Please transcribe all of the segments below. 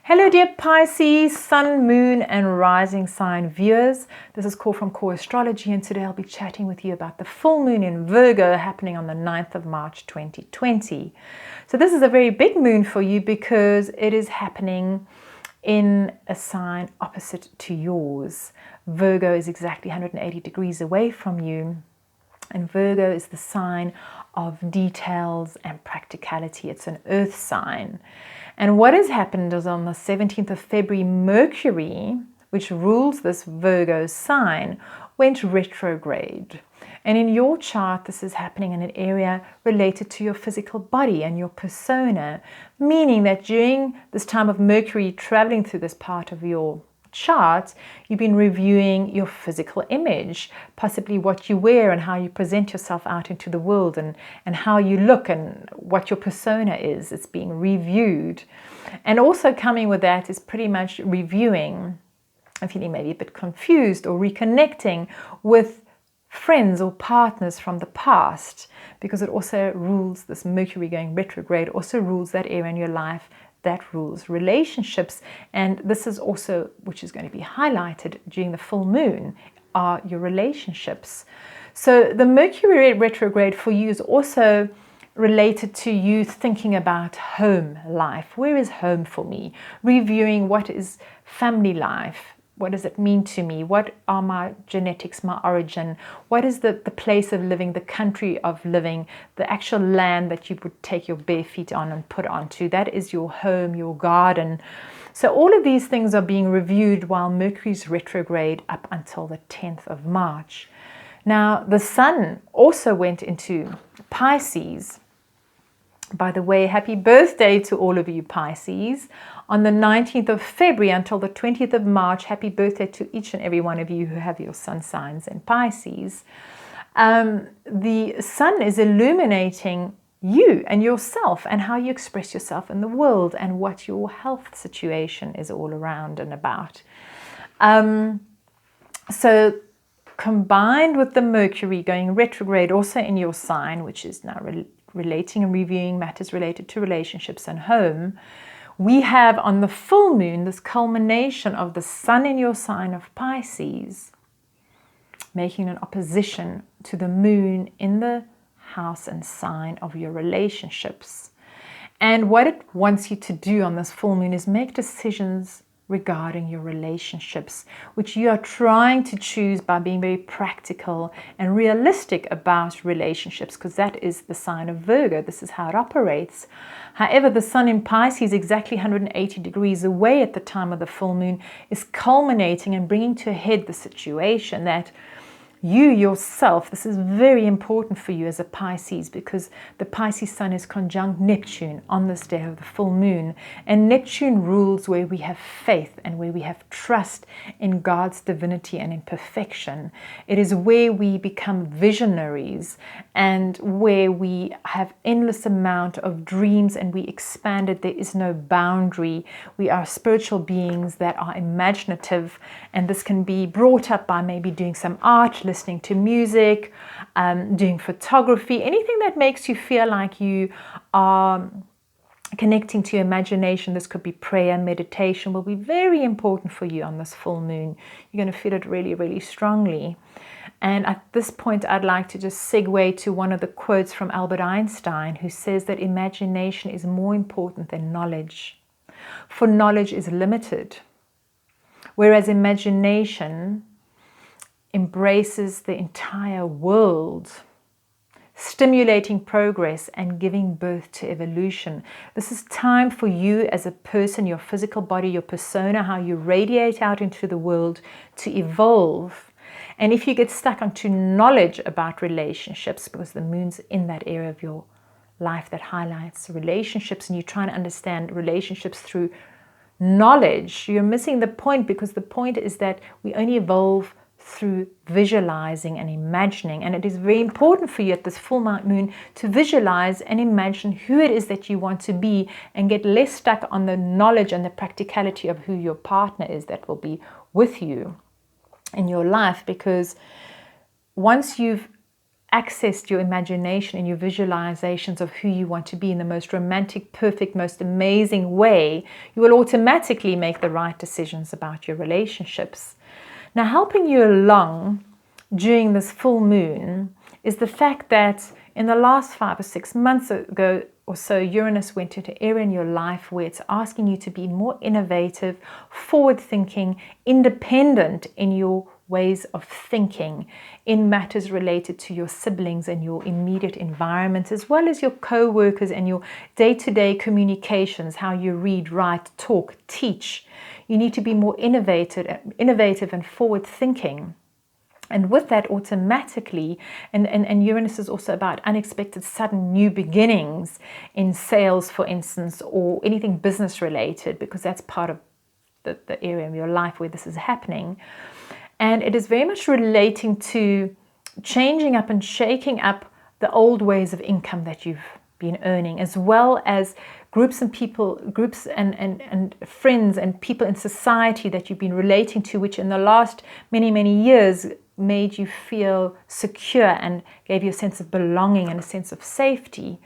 Hello dear Pisces, Sun, Moon and Rising sign viewers. This is Call from Core Astrology and today I'll be chatting with you about the full moon in Virgo happening on the 9th of March 2020. So this is a very big moon for you because it is happening in a sign opposite to yours. Virgo is exactly 180 degrees away from you. And Virgo is the sign of details and practicality. It's an earth sign. And what has happened is on the 17th of February, Mercury, which rules this Virgo sign, went retrograde. And in your chart, this is happening in an area related to your physical body and your persona, meaning that during this time of Mercury traveling through this part of your chart, you've been reviewing your physical image, possibly what you wear and how you present yourself out into the world and how you look and what your persona is. It's being reviewed. And also coming with that is pretty much reviewing, I'm feeling maybe a bit confused, or reconnecting with friends or partners from the past, because it also rules, this Mercury going retrograde also rules that area in your life that rules relationships. And this is also, which is going to be highlighted during the full moon, are your relationships. So the Mercury retrograde for you is also related to you thinking about home life. Where is home for me? Reviewing what is family life. What does it mean to me? What are my genetics, my origin? What is the place of living, the country of living, the actual land that you would take your bare feet on and put onto? That is your home, your garden. So all of these things are being reviewed while Mercury's retrograde up until the 10th of March. Now, the Sun also went into Pisces. By the way, happy birthday to all of you Pisces. On the 19th of February until the 20th of March, happy birthday to each and every one of you who have your sun signs in Pisces. The Sun is illuminating you and yourself and how you express yourself in the world and what your health situation is all around and about. So combined with the Mercury going retrograde also in your sign, which is now relating and reviewing matters related to relationships and home, we have on the full moon this culmination of the Sun in your sign of Pisces making an opposition to the moon in the house and sign of your relationships. And what it wants you to do on this full moon is make decisions regarding your relationships, which you are trying to choose by being very practical and realistic about relationships, because that is the sign of Virgo. This is how it operates. However, the Sun in Pisces, exactly 180 degrees away at the time of the full moon, is culminating and bringing to a head the situation that you yourself, this is very important for you as a Pisces, because the Pisces Sun is conjunct Neptune on this day of the full moon. And Neptune rules where we have faith and where we have trust in God's divinity and in perfection. It is where we become visionaries and where we have endless amount of dreams and we expand it. There is no boundary. We are spiritual beings that are imaginative, and this can be brought up by maybe doing some art, listening to music, doing photography, anything that makes you feel like you are connecting to your imagination. This could be prayer, meditation, will be very important for you on this full moon. You're going to feel it really, really strongly. And at this point, I'd like to just segue to one of the quotes from Albert Einstein, who says that imagination is more important than knowledge, for knowledge is limited, whereas imagination embraces the entire world, stimulating progress and giving birth to evolution. This is time for you as a person, your physical body, your persona, how you radiate out into the world to evolve. And if you get stuck onto knowledge about relationships, because the moon's in that area of your life that highlights relationships, and you're trying to understand relationships through knowledge, you're missing the point, because the point is that we only evolve through visualizing and imagining. And it is very important for you at this full moon to visualize and imagine who it is that you want to be and get less stuck on the knowledge and the practicality of who your partner is that will be with you in your life. Because once you've accessed your imagination and your visualizations of who you want to be in the most romantic, perfect, most amazing way, you will automatically make the right decisions about your relationships. Now, helping you along during this full moon is the fact that in the last 5 or 6 months ago or so, Uranus went into an area in your life where it's asking you to be more innovative, forward-thinking, independent in your ways of thinking in matters related to your siblings and your immediate environment, as well as your co-workers and your day-to-day communications, how you read, write, talk, teach. You need to be more innovative and forward-thinking. And with that, automatically, and Uranus is also about unexpected, sudden new beginnings in sales, for instance, or anything business related, because that's part of the area of your life where this is happening. And it is very much relating to changing up and shaking up the old ways of income that you've been earning, as well as groups and friends and people in society that you've been relating to, which in the last many years made you feel secure and gave you a sense of belonging and a sense of safety.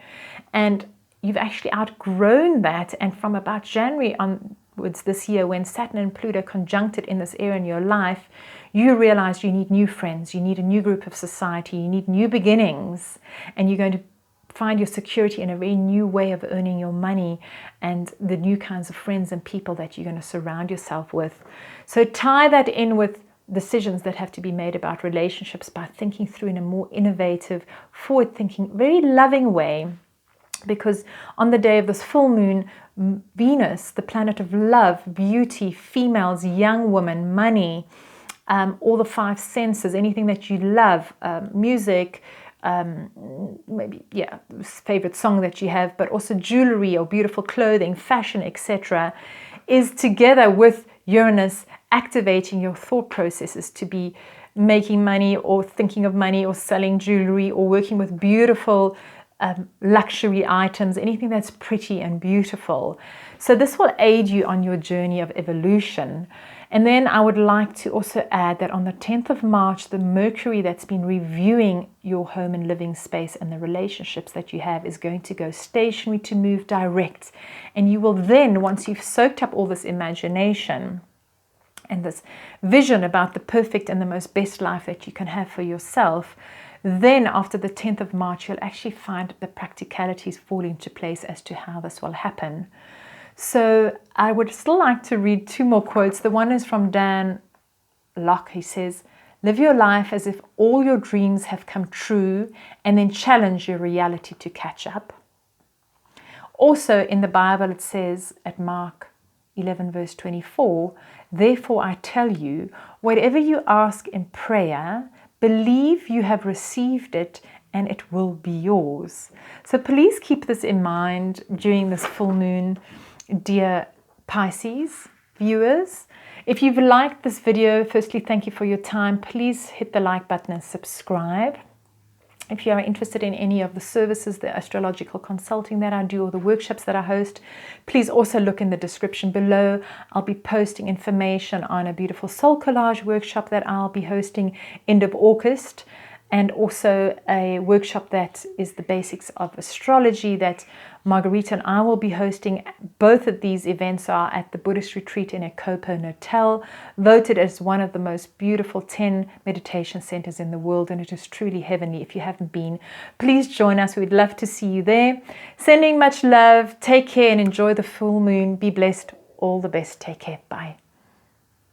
And you've actually outgrown that. And from about January onwards this year, when Saturn and Pluto conjuncted in this area in your life, you realize you need new friends, you need a new group of society, you need new beginnings, and you're going to find your security in a very new way of earning your money and the new kinds of friends and people that you're going to surround yourself with. So tie that in with decisions that have to be made about relationships by thinking through in a more innovative, forward-thinking, very loving way. Because on the day of this full moon, Venus, the planet of love, beauty, females, young women, money, all the 5 senses, anything that you love, music, maybe, favorite song that you have, but also jewelry or beautiful clothing, fashion, etc., is together with Uranus activating your thought processes to be making money or thinking of money or selling jewelry or working with beautiful luxury items, anything that's pretty and beautiful. So this will aid you on your journey of evolution. And then I would like to also add that on the 10th of March, the Mercury that's been reviewing your home and living space and the relationships that you have is going to go stationary to move direct. And you will then, once you've soaked up all this imagination and this vision about the perfect and the most best life that you can have for yourself, then after the 10th of March, you'll actually find the practicalities fall into place as to how this will happen. So I would still like to read 2 more quotes. The one is from Dan Locke. He says, "Live your life as if all your dreams have come true and then challenge your reality to catch up." Also in the Bible it says at Mark 11 verse 24, "Therefore I tell you, whatever you ask in prayer, believe you have received it and it will be yours." So please keep this in mind during this full moon, dear Pisces viewers. If you've liked this video, firstly, thank you for your time. Please hit the like button and subscribe. If you are interested in any of the services, the astrological consulting that I do or the workshops that I host, please also look in the description below. I'll be posting information on a beautiful soul collage workshop that I'll be hosting end of August, and also a workshop that is the basics of astrology that Margarita and I will be hosting. Both of these events are at the Buddhist retreat in Ixopo, Natal, voted as one of the most beautiful 10 meditation centers in the world, and it is truly heavenly. If you haven't been, please join us. We'd love to see you there. Sending much love. Take care and enjoy the full moon. Be blessed. All the best. Take care. Bye.